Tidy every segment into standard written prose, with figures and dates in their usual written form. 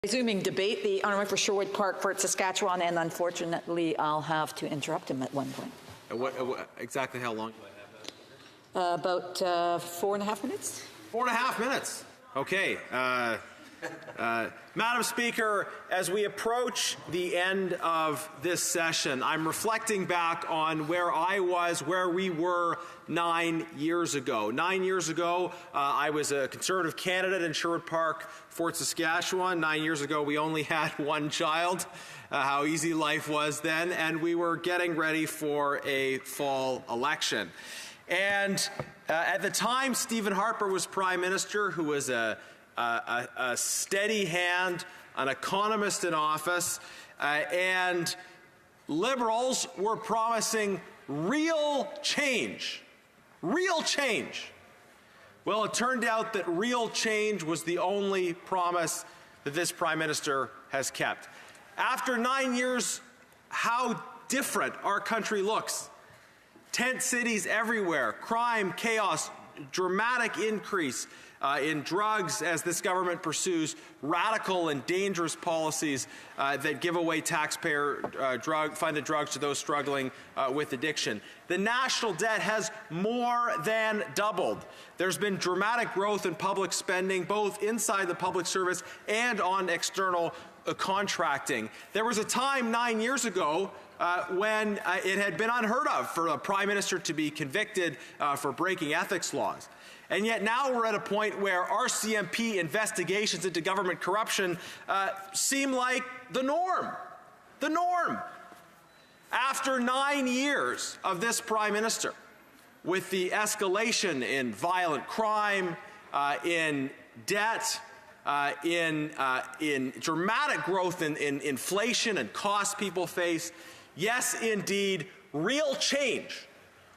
Resuming debate, the honourable for Sherwood Park, Fort Saskatchewan, and unfortunately I'll have to interrupt him at one point. Exactly how long do I have that? About 4.5 minutes. 4.5 minutes. Okay. Madam Speaker, as we approach the end of this session, I'm reflecting back on where I was, where we were 9 years ago. 9 years ago, I was a Conservative candidate in Sherwood Park, Fort Saskatchewan. 9 years ago, we only had one child. How easy life was then, and we were getting ready for a fall election. And at the time, Stephen Harper was Prime Minister, who was a steady hand, an economist in office, and Liberals were promising real change. Real change. Well, it turned out that real change was the only promise that this Prime Minister has kept. After 9 years, how different our country looks. Tent cities everywhere, crime, chaos, dramatic increase in drugs as this government pursues radical and dangerous policies that give away taxpayer funded drugs to those struggling with addiction. The national debt has more than doubled. There's been dramatic growth in public spending, both inside the public service and on external contracting. There was a time 9 years ago when it had been unheard of for a Prime Minister to be convicted for breaking ethics laws. And yet now we're at a point where RCMP investigations into government corruption seem like the norm. The norm. After 9 years of this Prime Minister, with the escalation in violent crime, in debt, in dramatic growth in inflation and costs people face, yes, indeed, real change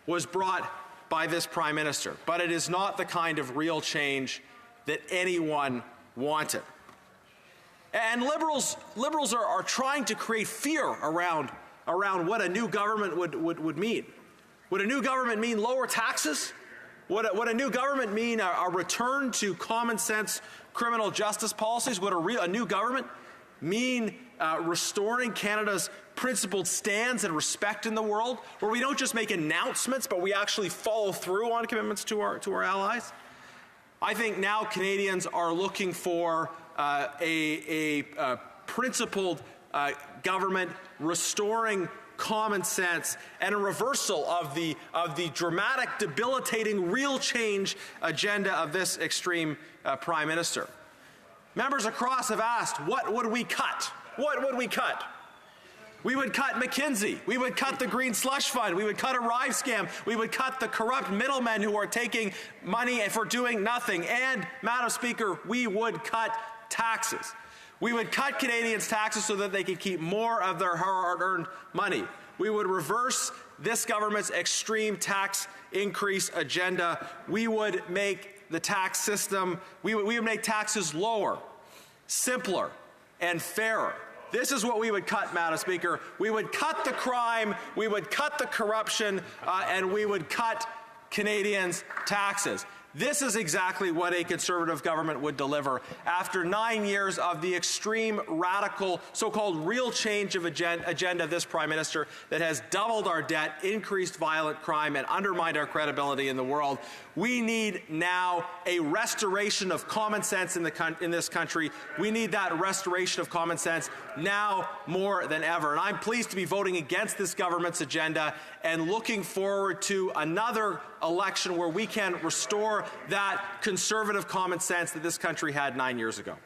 was brought by this Prime Minister, but it is not the kind of real change that anyone wanted. And Liberals are trying to create fear around what a new government would mean. Would a new government mean lower taxes? Would a new government mean a return to common sense criminal justice policies? Would a new government mean restoring Canada's principled stands and respect in the world, where we don't just make announcements, but we actually follow through on commitments to our allies? I think now Canadians are looking for a principled government restoring common sense and a reversal of the dramatic, debilitating, real change agenda of this extreme Prime Minister. Members across have asked, what would we cut? What would we cut? We would cut McKinsey. We would cut the Green Slush Fund. We would cut Arrive scam. We would cut the corrupt middlemen who are taking money for doing nothing. And, Madam Speaker, we would cut taxes. We would cut Canadians' taxes so that they could keep more of their hard-earned money. We would reverse this government's extreme tax increase agenda. We would make the tax system, we would make taxes lower, simpler, and fairer. This is what we would cut, Madam Speaker. We would cut the crime, we would cut the corruption, and we would cut Canadians' taxes. This is exactly what a Conservative government would deliver after 9 years of the extreme, radical, so-called real change of agenda of this Prime Minister that has doubled our debt, increased violent crime, and undermined our credibility in the world. We need now a restoration of common sense in this country. We need that restoration of common sense now more than ever. And I'm pleased to be voting against this government's agenda and looking forward to another election where we can restore that Conservative common sense that this country had 9 years ago.